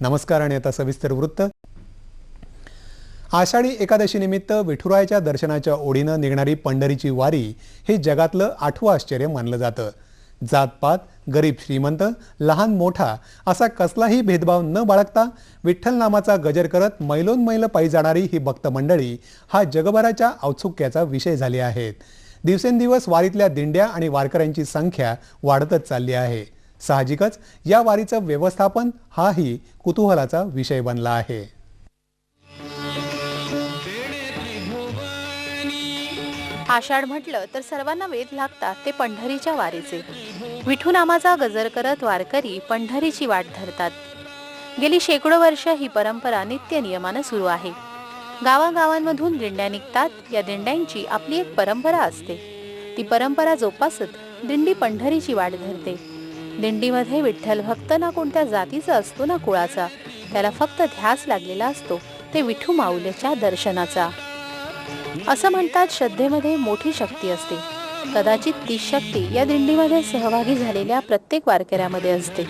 नमस्कार आणि आता सविस्तर वृत्त। आषाढी एकादशी निमित्त विठुरायाच्या दर्शनाच्या ओढीनं निघणारी पंढरीची वारी हे जगातलं 8वं आश्चर्य मानलं जातं। जातपात, गरीब श्रीमंत, लहान मोठा असा कसलाही भेदभाव न बाळगता विठ्ठल नामाचा गजर करत मैलोनमैल पायी जाणारी ही भक्त मंडळी हा जगभराच्या औत्सुक्याचा विषय झाली आहेत। दिवसेंदिवस वारीतल्या दिंड्या आणि वारकऱ्यांची संख्या वाढतच चालली आहे। साहजिकच या वारीचं व्यवस्थापन हाही कुतूहलाचा विषय बनला आहे। आषाढ म्हटलं तर सर्वांना वेध लागतात ते पंढरीच्या वारीचे। विठू नामाचा गजर करत वारकरी पंढरीची वाट धरतात। गेली शेकडो वर्ष ही परंपरा नित्य नियमानं सुरू आहे। गावागावांमधून दिंड्या निघतात। या दिंड्यांची आपली एक परंपरा असते। ती परंपरा जोपासत दिंडी पंढरीची वाट धरते। दिंडीमध्ये विठ्ठल भक्त ना कोणत्या जातीचा असतो ना कुळाचा, त्याला फक्त ध्यास लागलेला असतो ते विठू माऊलीच्या दर्शनाचा। असं म्हणतात श्रद्धेमध्ये मोठी शक्ती असते। कदाचित ती शक्ती या दिंडीमध्ये सहभागी झालेल्या प्रत्येक वारकऱ्यामध्ये असते।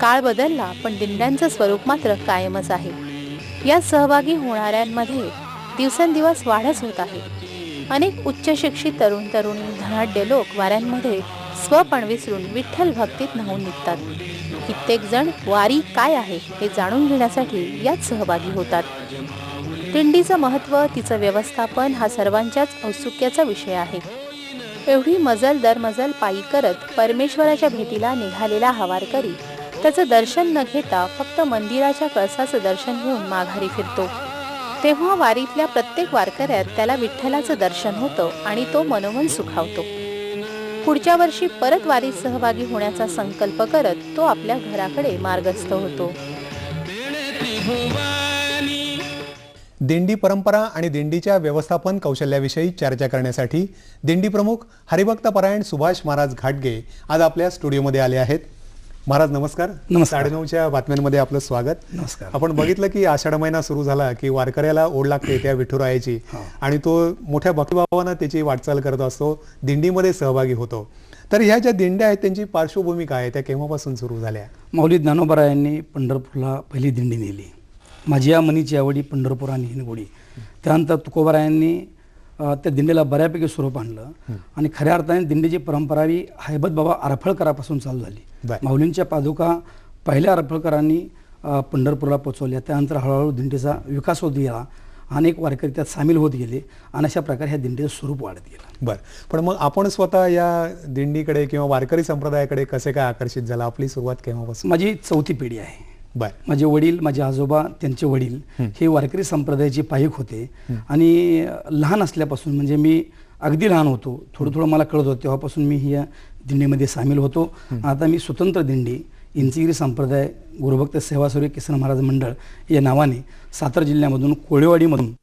काळ बदलला पण दिंड्यांचं स्वरूप मात्र कायमच आहे। या सहभागी होणाऱ्यांमध्ये दिवसेंदिवस वाढच होत आहे। अनेक उच्च शिक्षित तरुण तरुणी धनाढ्य लोक वाऱ्यांमध्ये स्वपण विसरून विठ्ठल भक्तीत न्हाऊन निघतात। कित्येक जण वारी काय आहे हे जाणून घेण्यासाठी यात सहभागी होतात। दिंडीचं महत्त्व, तिचं व्यवस्थापन हा सर्वांच्याच औत्सुक्याचा विषय आहे। एवढी मजल दर मजल पायी करत परमेश्वराच्या भेटीला निघालेला हा वारकरी त्याचं दर्शन न घेता फक्त मंदिराच्या कळसाचं दर्शन घेऊन माघारी फिरतो। तेव्हा वारीतल्या प्रत्येक वारकऱ्यात त्याला विठ्ठलाचं दर्शन होतं आणि तो मनोमन सुखावतो। पुढच्या वर्षी परत वारीत सहभागी होण्याचा संकल्प करत तो आपल्या घराकडे मार्गस्थ होतो। दिंडी परंपरा आणि दिंडीच्या व्यवस्थापन कौशल्याविषयी चर्चा करण्यासाठी दिंडी प्रमुख हरिभक्तपरायण सुभाष महाराज घाटगे आज आपल्या स्टुडिओमध्ये आले आहेत। महाराज नमस्कार। 9:30च्या बातम्यांमध्ये आपलं स्वागत। नमस्कार। आपण बघितलं की आषाढ महिना सुरू झाला की वारकऱ्याला ओढ लागते त्या विठुरायाची आणि तो मोठ्या भक्तिभावानं त्याची वाटचाल करत असतो, दिंडीमध्ये सहभागी होतो। तर ह्या ज्या दिंड्या आहेत त्यांची पार्श्वभूमी काय आहे, त्या केव्हापासून सुरू झाल्या? माऊली ज्ञानोबरायांनी पंढरपूरला पहिली दिंडी नेली। माझी या मनीची आवडी पंढरपुराने हिनगोडी। त्यानंतर तुकोबारायांनी त्या दिंडीला बऱ्यापैकी स्वरूप आणलं आणि खऱ्या अर्थाने दिंडीची परंपरा ही हैबत बाबा आरफळकरापासून चालू झाली। माऊलींच्या पादुका पहिल्या आरफळकरांनी पंढरपूरला पोचवल्या। त्यानंतर हळूहळू दिंडीचा विकास होत गेला, अनेक वारकरी त्यात सामील होत गेले आणि अशा प्रकारे ह्या दिंडीचं स्वरूप वाढत गेलं। बरं, पण मग आपण स्वतः या दिंडीकडे किंवा वारकरी संप्रदायाकडे कसे काय आकर्षित झाला? आपली सुरुवात केव्हापासून? माझी 4थी पिढी आहे। बरं, माझे वडील, माझे आजोबा, त्यांचे वडील हे वारकरी संप्रदायाचे पायक होते आणि लहान असल्यापासून म्हणजे मी अगदी लहान होतो, थोडं मला कळत होतं तेव्हापासून मी या दिंडीमध्ये सामील होतो। आता मी स्वतंत्र दिंडी इंचगिरी संप्रदाय गुरुभक्त सेवासूर्य किसन महाराज मंडळ या नावाने सातारा जिल्ह्यामधून कोळेवाडीमधून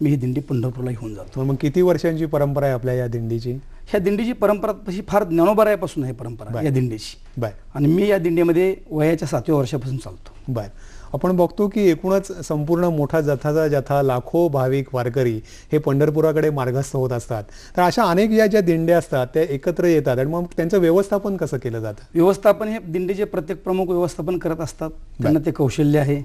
मी ही दिंडी पंढरपूरला घेऊन जातो। मग किती वर्षांची परंपरा आहे आपल्या या दिंडीची? ह्या दिंडीची परंपरा तशी फार ज्ञानोबरायापासून आहे परंपरा या दिंडीची। आणि मी या दिंडीमध्ये वयाच्या 7व्या वर्षापासून चालतो। बर, आपण बघतो की एकूणच संपूर्ण मोठा जथाचा जथा लाखो भाविक वारकरी हे पंढरपुराकडे मार्गस्थ होत असतात। तर अशा अनेक या ज्या दिंड्या असतात त्या एकत्र येतात आणि मग त्यांचं व्यवस्थापन कसं केलं जातं? व्यवस्थापन हे दिंडीचे प्रत्येक प्रमुख व्यवस्थापन करत असतात। त्यांना ते कौशल्य आहे,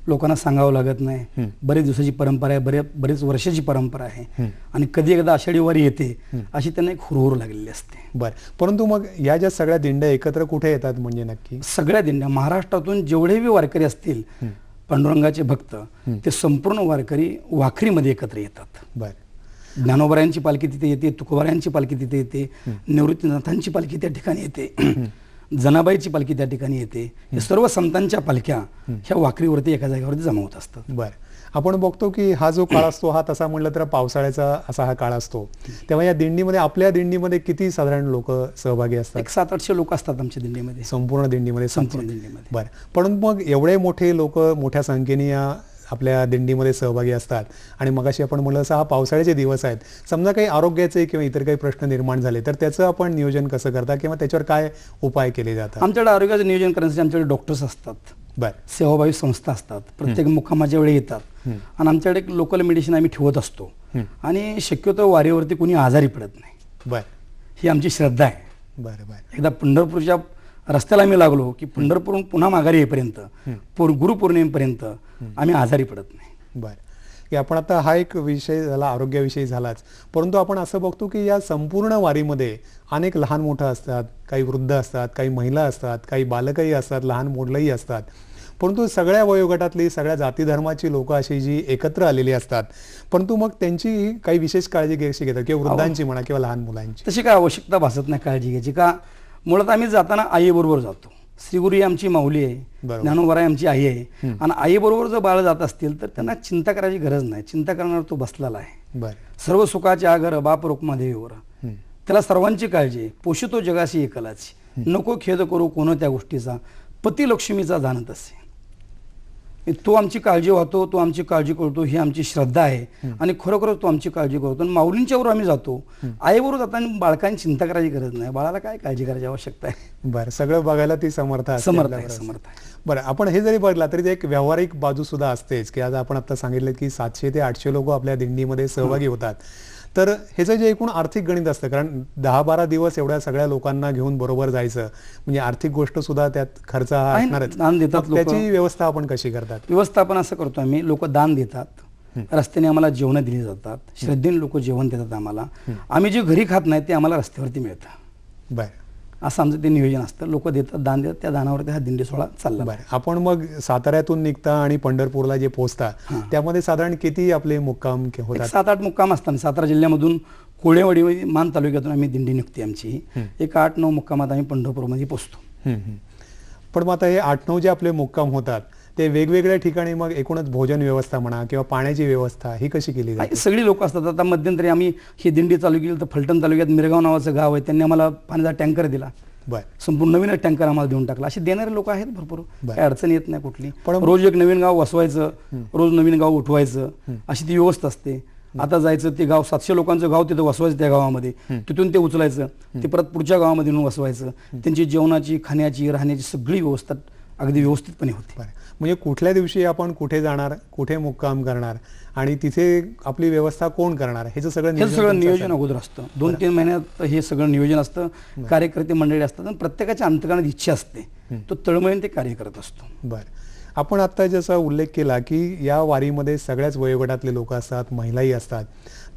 लोकांना सांगावं लागत नाही। बरेच दिवसाची परंपरा आहे, बरेच वर्षाची परंपरा आहे आणि कधी एकदा आषाढी वारी येते अशी त्यांना एक हुरहुर लागलेली असते। बर, परंतु मग या ज्या सगळ्या दिंड्या एकत्र कुठे येतात? म्हणजे नक्की सगळ्या दिंड्या महाराष्ट्रातून जेवढेही वारकरी असतील पांडुरंगाचे भक्त ते संपूर्ण वारकरी वाखरीमध्ये एकत्र येतात। बर, ज्ञानोबरायांची पालखी तिथे येते, तुकोबारायांची पालखी तिथे येते, निवृत्तीनाथांची पालखी त्या ठिकाणी येते, जनाबाईची पालखी त्या ठिकाणी येते। हे सर्व संतांच्या पालख्या ह्या वाखरीवरती एका जागेवरती जमा होत असतात। बर, आपण बघतो की हा जो काळ असतो हा तसा म्हटलं तर पावसाळ्याचा असा हा काळ असतो, तेव्हा या दिंडीमध्ये आपल्या दिंडीमध्ये किती साधारण लोक सहभागी असतात? 700-800 लोक असतात आमच्या दिंडीमध्ये, संपूर्ण दिंडीमध्ये? संपूर्ण दिंडीमध्ये। बरं, पण मग एवढे मोठे लोक मोठ्या संख्येने या आपल्या दिंडीमध्ये सहभागी असतात आणि मगाशी आपण म्हटलं असं हा पावसाळ्याचे दिवस आहेत, समजा काही आरोग्याचे किंवा इतर काही प्रश्न निर्माण झाले तर त्याचं आपण नियोजन कसं करता किंवा त्याच्यावर काय उपाय केले जातात? आमच्याकडे आरोग्याचं नियोजन करण्यासाठी आमच्याकडे डॉक्टर्स असतात, सेवाभावी संस्था असतात, प्रत्येक मुक्कामाच्या वेळी येतात आणि आमच्याकडे एक लोकल मेडिसिन आम्ही ठेवत असतो आणि शक्यतो वारीवरती कोणी आजारी पडत नाही। ही आमची श्रद्धा आहे। एकदा पंढरपूरच्या रस्त्याला आम्ही लागलो की पंढरपूरहून पुन्हा माघारी येईपर्यंत गुरुपौर्णिमेपर्यंत आम्ही आजारी पडत नाही. बरं, की आपण आता हा एक विषय झाला, आरोग्याविषयी झालाच, परंतु आपण असं बघतो की या संपूर्ण वारीमध्ये अनेक लहान मोठं असतात, काही वृद्ध असतात, काही महिला असतात, काही बालकही असतात, लहान मुलंही असतात. परंतु सगळ्या वयोगटातली, सगळ्या जाती धर्माची लोकं अशी जी एकत्र आलेली असतात, परंतु मग त्यांची काही विशेष काळजी घ्यायची घेतात किंवा वृद्धांची म्हणा किंवा लहान मुलांची. तशी काय आवश्यकता भासत नाही काळजी घ्यायची. का मुळात आम्ही जाताना आईबरोबर जातो. श्रीगुरू ही आमची माऊली आहे, बरोबर. ज्ञानोबा आमची आई आहे, आणि आईबरोबर जर बाळ जात असतील तर त्यांना चिंता करायची गरज नाही. चिंता करणार तो बसलेला आहे. बरं. सर्व सुखाचे आगर बाप रुक्मादेवीवर. त्याला सर्वांची काळजी आहे. पोषितो जगाशी एकलाची, नको खेद करू कोणत्या गोष्टीचा, पती लक्ष्मीचा जाणत असे. तो आमची काळजी वाहतो, तो आमची काळजी करतो, ही आमची श्रद्धा आहे. आणि खरोखर तो आमची काळजी करतो. आणि माऊलींच्यावर आम्ही जातो. आईबरोबर जाताना बाळकांनी चिंता करायची गरज नाही. बाळाला काय काळजी करायची आवश्यकता आहे. बरं, सगळं बघायला ती समर्थ असते समर्थ आहे, आपल्याबरोबर. समर्थ आहे. बरं, आपण हे जरी बघला तरी एक व्यावहारिक बाजू सुद्धा असतेच, की आज आपण आता सांगितलं की 700 ते 800 लोक आपल्या दिंडीमध्ये सहभागी होतात. तर ह्याचं जे एकूण आर्थिक गणित असतं, कारण 10-12 दिवस एवढ्या सगळ्या लोकांना घेऊन बरोबर जायचं म्हणजे आर्थिक गोष्ट सुद्धा त्यात खर्च हा आहे, असणारच. दान देतात मग लोकं. त्याची व्यवस्था आपण कशी करतात? व्यवस्थापन असं करतो आम्ही. लोक दान देतात, रस्त्याने आम्हाला जेवण दिली जातात, श्रद्धेने लोक जेवण देतात आम्हाला. आम्ही जे घरी खात नाही ते आम्हाला रस्त्यावरती मिळतं. बरं असं आमचं ते नियोजन असतं. लोक देतात, दान देतात, त्या दानावरती हा दिंडी सोहळा चालला. बरं, आपण मग साताऱ्यातून निघता आणि पंढरपूरला जे पोहोचता त्यामध्ये साधारण किती आपले मुक्काम होतात? 7-8 मुक्काम असतात. सातारा जिल्ह्यामधून कोळेवाडी मान तालुक्यातून आम्ही दिंडी निघते आमची. एक 8-9 मुक्कामात आम्ही पंढरपूरमध्ये पोहोचतो. पण मग आता हे 8-9 जे आपले मुक्काम होतात ते वेगवेगळ्या ठिकाणी मग एकूणच भोजन व्यवस्था म्हणा किंवा पाण्याची व्यवस्था ही कशी केली जाते? सगळी लोक असतात. आता मध्यंतरी आम्ही ही दिंडी चालू केली तर फलटण तालुक्यात मिरगाव नावाचं गाव आहे, त्यांनी आम्हाला पाण्याचा टँकर दिला. बरं. संपूर्ण नवीन टँकर आम्हाला देऊन टाकला. असे देणारे लोक आहेत भरपूर. काही अडचण येत नाही कुठली. पण रोज एक नवीन गाव वसवायचं, रोज नवीन गाव उठवायचं, अशी ती व्यवस्था असते. आता जायचं ते गाव 700 लोकांचं गाव तिथं वसवायचं, त्या गावामध्ये तिथून ते उचलायचं, ते परत पुढच्या गावामध्ये येऊन वसवायचं. त्यांची जेवणाची, खाण्याची, राहण्याची सगळी व्यवस्था अगदी व्यवस्थितपणे होते. म्हणजे कुठल्या दिवशी आपण कुठे जाणार, कुठे मुक्काम करणार आणि तिथे आपली व्यवस्था कोण करणार हे सगळं नियोजन अगोदर असतं. 2-3 महिन्यात हे सगळं नियोजन असतं. कार्यकर्ते मंडळी असतात आणि प्रत्येकाच्या अंतर्गत इच्छा असते, तो तळमळीने ते कार्य करत असतो. बरं, आपण आता जसा उल्लेख केला की या वारीमध्ये सगळ्याच वयोगटातले लोक असतात, महिलाही असतात.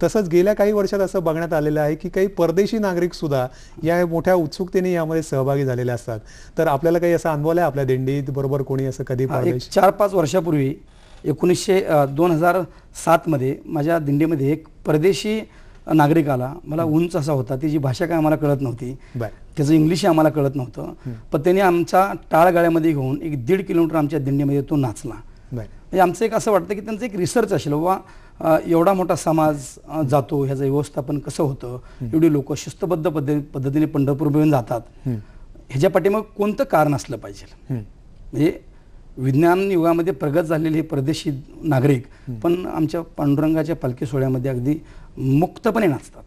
तसंच गेल्या काही वर्षात असं बघण्यात आलेलं आहे की काही परदेशी नागरिक सुद्धा या मोठ्या उत्सुकतेने यामध्ये सहभागी झालेले असतात. तर आपल्याला काही असं अनुभवलं आहे आपल्या दिंडीत बरोबर कोणी असं कधी? 4-5 वर्षापूर्वी 2007 मध्ये माझ्या दिंडीमध्ये एक परदेशी नागरिक आला. मला उंच असा होता, त्याची भाषा काय आम्हाला कळत नव्हती, त्याचं इंग्लिश आम्हाला कळत नव्हतं. पण त्याने आमच्या टाळगाड्यामध्ये घेऊन 1.5 किलोमीटर आमच्या दिंडीमध्ये तो नाचला. म्हणजे आमचं एक असं वाटतं की त्यांचं एक रिसर्च असेल बाबा, एवढा मोठा समाज जातो, ह्याचं व्यवस्थापन कसं होतं, एवढी लोक शिस्तबद्ध पद्धतीने पंढरपूरपर्यंत जातात, ह्याच्या पाठीमाग कोणतं कारण असलं पाहिजे. म्हणजे विज्ञान युगामध्ये प्रगत झालेले हे परदेशी नागरिक पण आमच्या पांडुरंगाच्या पालखी सोहळ्यामध्ये अगदी मुक्तपणे नाचतात.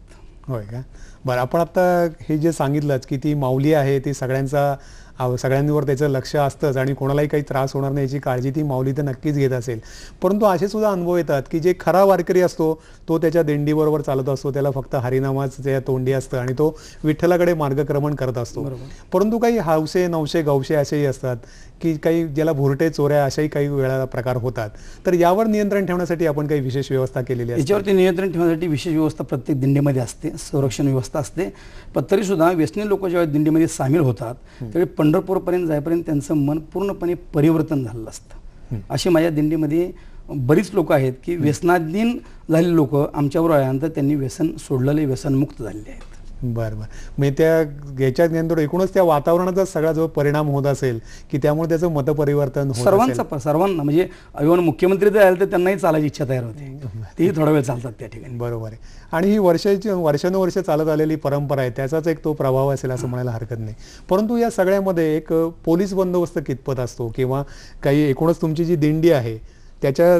होय का? बरं, आपण आता हे जे सांगितलंच की ती माऊली आहे ती सगळ्यांवर त्याचं लक्ष असतंच आणि कोणालाही काही त्रास होणार नाही याची काळजी ती माऊली तर नक्कीच घेत असेल. परंतु असे सुद्धा अनुभव येतात की जे खरा वारकरी असतो तो त्याच्या दिंडीबरोबर चालत असतो, त्याला फक्त हरिनामाचं तोंडी असतं आणि तो विठ्ठलाकडे मार्गक्रमण करत असतो. परंतु काही हौसे नवसे गवशे असेही असतात की काही ज्याला भुरटे चोऱ्या अशाही काही वेळा प्रकार होतात. तर यावर नियंत्रण ठेवण्यासाठी आपण काही विशेष व्यवस्था केलेली आहे? याच्यावरती नियंत्रण ठेवण्यासाठी विशेष व्यवस्था प्रत्येक दिंडीमध्ये असते, संरक्षण व्यवस्था असते. पण तरीसुद्धा व्यसनी लोक जेव्हा दिंडीमध्ये सामील होतात त्यावेळी पंढरपूरपर्यंत जाईपर्यंत त्यांचं मन पूर्णपणे परिवर्तन झालेलं असतं. अशी माझ्या दिंडीमध्ये बरीच लोक आहेत की व्यसनाधीन झालेली लोक आमच्याबरोबर आल्यानंतर त्यांनी व्यसन सोडलेले, व्यसनमुक्त झालेले आहेत. बरं बरं, म्हणजे त्या याच्यात नियंत्रण एकूणच त्या वातावरणाचा सगळा जो परिणाम होत असेल की त्यामुळे त्याचं मतपरिवर्तन सर्वांना म्हणजे इव्हन मुख्यमंत्री जर आले तर त्यांनाही चालायची इच्छा तयार होते, तेही थोडा वेळ चालतात त्या ठिकाणी. बरोबर आहे. आणि ही वर्षानुवर्ष चालत आलेली परंपरा आहे, त्याचाच एक तो प्रभाव असेल असं म्हणायला हरकत नाही. परंतु या सगळ्यामध्ये एक पोलीस बंदोबस्त कितपत असतो किंवा काही एकूणच तुमची जी दिंडी आहे त्याच्या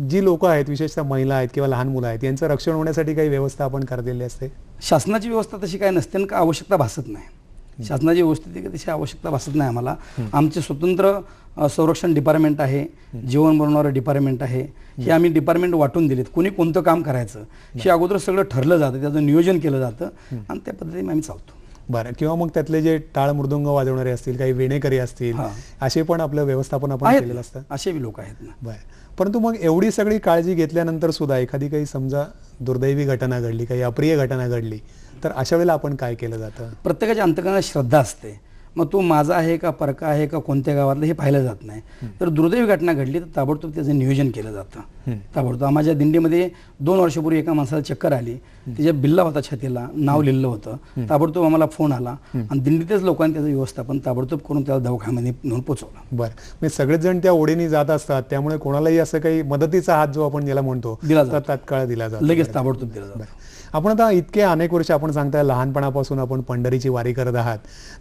जी लोक आहेत विशेषतः महिला आहेत किंवा लहान मुलं आहेत यांचं रक्षण होण्यासाठी काही व्यवस्था आपण करलेली असते? शासनाची व्यवस्था तशी काय नसते आणि आवश्यकता भासत नाही. शासनाची व्यवस्था तशी आवश्यकता भासत नाही आम्हाला. आमचे स्वतंत्र संरक्षण डिपार्टमेंट आहे, जेवण बनवणारं डिपार्टमेंट आहे. हे आम्ही डिपार्टमेंट वाटून दिलेत. कोणी कोणतं काम करायचं हे अगोदर सगळं ठरलं जातं, त्याचं नियोजन केलं जातं आणि त्या पद्धतीने आम्ही चालतो. बरं, किंवा मग त्यातले जे टाळ मृदुंग वाजवणारे असतील, काही वेणेकरी असतील, हां. असे पण आपलं व्यवस्थापन आपण आहेत केलेलं ना, असतं. असे बी लोक आहेत ना. बरं, परंतु मग एवढी सगळी काळजी घेतल्यानंतर सुद्धा एखादी काही समजा दुर्दैवी घटना घडली, काही अप्रिय घटना घडली, तर अशा वेळेला आपण काय केलं जातं? प्रत्येकाच्या अंतकरणात श्रद्धा असते. मग तो माझा आहे का परका आहे का कोणत्या गावातलं हे पाहिलं जात नाही. तर दुर्दैवी घटना घडली तर ताबडतोब त्याचं नियोजन केलं जातं. ताबडतोब माझ्या दिंडीमध्ये 2 वर्षापूर्वी एका माणसाला चक्कर आली, त्याच्या बिल्ला होता छातीला, नाव लिहिलं होतं. ताबडतोब आम्हाला फोन आला आणि दिंडीतच लोकांनी त्याचं व्यवस्थापन ताबडतोब करून त्याला दवाखान्यामध्ये नेऊन पोहोचवलं. बरं, म्हणजे सगळेच जण त्या ओढीने जात असतात, त्यामुळे कोणालाही असं काही मदतीचा हात जो आपण ज्याला म्हणतो दिला तर जातो. तात्काळ दिला जातो. लगेच ताबडतोब दिलं जातं. आपण आता इतके अनेक वर्ष आपण सांगताय लहानपणापासून आपण पंढरीची वारी करत आहात,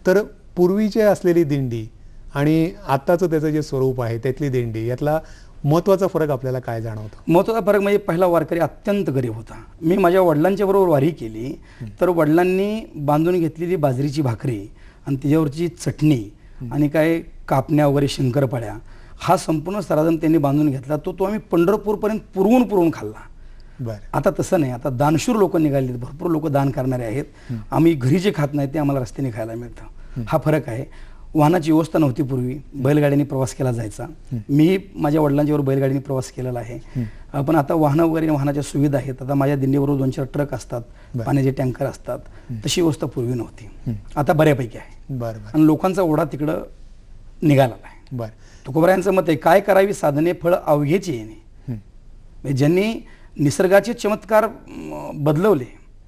तर पूर्वीची असलेली दिंडी आणि आत्ताचं त्याचं जे स्वरूप आहे त्यातली दिंडी, यातला महत्त्वाचा फरक आपल्याला काय जाणवतो? महत्त्वाचा फरक म्हणजे पहिला वारकरी अत्यंत गरीब होता. मी माझ्या वडिलांच्या बरोबर वारी केली तर वडिलांनी बांधून घेतलेली बाजरीची भाकरी आणि त्याच्यावरची चटणी आणि काय कापण्या वगैरे शंकरपाळ्या हा संपूर्ण साराजण त्यांनी बांधून घेतला. तो आम्ही पंढरपूरपर्यंत पुरवून खाल्ला. बरं, आता तसं नाही. आता दानशूर लोक निघाले, भरपूर लोक दान करणारे आहेत. आम्ही घरी जे खात नाही ते आम्हाला रस्त्याने खायला मिळतं. हा फरक आहे. वाहनाची व्यवस्था नव्हती पूर्वी, बैलगाडीने प्रवास केला जायचा. मी माझ्या वडिलांच्यावर बैलगाडीने प्रवास केलेला आहे. पण आता वाहनं वगैरे वाहनाच्या सुविधा आहेत. आता माझ्या दिंडीबरोबर 2-4 ट्रक असतात, पाण्याचे टँकर असतात. तशी व्यवस्था पूर्वी नव्हती, आता बऱ्यापैकी आहे. बरं, आणि लोकांचा ओढा तिकडं निघाला आहे. बरं, तुकोबरायांचं मत आहे, काय करावी साधने फळ अवघेची येणे. म्हणजे ज्यांनी निसर्गाचे चमत्कार बदलवले,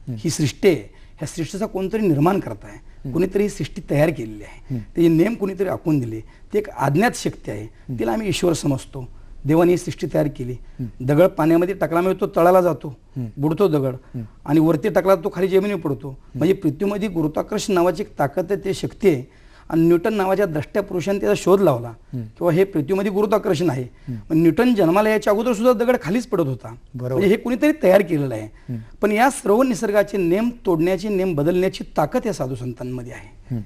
ही सृष्टी आहे, ह्या सृष्टीचा कोणतरी निर्माण करत आहे, कोणीतरी ही सृष्टी तयार केलेली आहे, त्याचे नेम कोणीतरी आखून दिले, ते एक अज्ञात शक्ती आहे, तिला आम्ही ईश्वर समजतो. देवाने ही सृष्टी तयार केली. दगड पाण्यामध्ये टाकला म्हणजे तो तळाला जातो, बुडतो दगड, आणि वरती टाकला तो खाली जमिनीवर पडतो. म्हणजे पृथ्वीमध्ये गुरुत्वाकर्षण नावाची एक ताकद आहे, ते शक्ती आहे. आणि न्यूटन नावाच्या द्रष्ट्या पुरुषाने त्याचा शोध लावला किंवा हे पृथ्वीमध्ये गुरुत्वाकर्षण आहे. न्यूटन जन्माला याच्या अगोदर सुद्धा दगड खालीच पडत होता. म्हणजे हे कुणीतरी तयार केलेलं आहे. पण या सर्व निसर्गाचे नेम तोडण्याचे, नेम बदलण्याची ताकद या साधू संतांमध्ये आहे.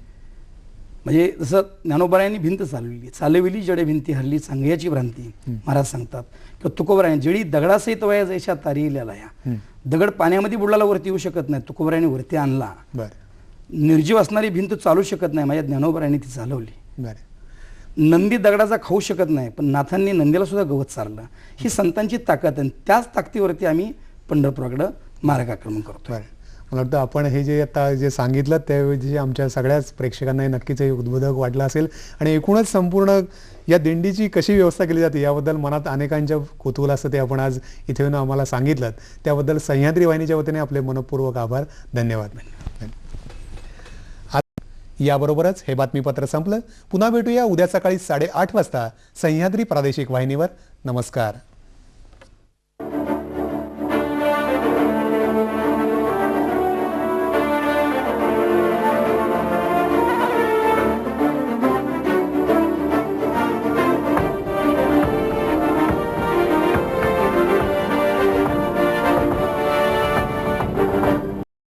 म्हणजे जसं ज्ञानोबारायांनी भिंत चालविली जडे भिंती हरली चांगल्याची भ्रांती, महाराज सांगतात. किंवा तुकोबरायांनी जळी दगडासहित वया जैशा तारिलेला या, दगड पाण्यामध्ये बुडलाला वरती येऊ शकत नाही, तुकोबरायांनी वरती आणला. बरं, निर्जीव असणारी भिंत चालू शकत नाही, माझ्या ज्ञानोबारायांनी ती चालवली. बरं, नंदी दगडाचा खाऊ शकत नाही, पण नाथांनी नंदीला सुद्धा गवत चारलं. ही संतांची ताकद आहे. त्याच ताकदीवरती आम्ही पंढरपुराकडं मार्गाक्रमण करतो. बरं. मला वाटतं आपण हे जे आता जे सांगितलं त्यावेळी आमच्या सगळ्याच प्रेक्षकांना नक्कीच हे उद्बोधक वाटलं असेल, आणि एकूणच संपूर्ण या दिंडीची कशी व्यवस्था केली जाते याबद्दल मनात अनेकांच्या कुतूहल असतं, ते आपण आज इथे येऊन आम्हाला सांगितलं. त्याबद्दल सह्याद्री वाहिनीच्या वतीने आपले मनपूर्वक आभार. धन्यवाद. याबरोबरच हे बातमीपत्र संपलं. पुन्हा भेटूया उद्या सकाळी 8:30 वाजता सह्याद्री प्रादेशिक वाहिनीवर. नमस्कार.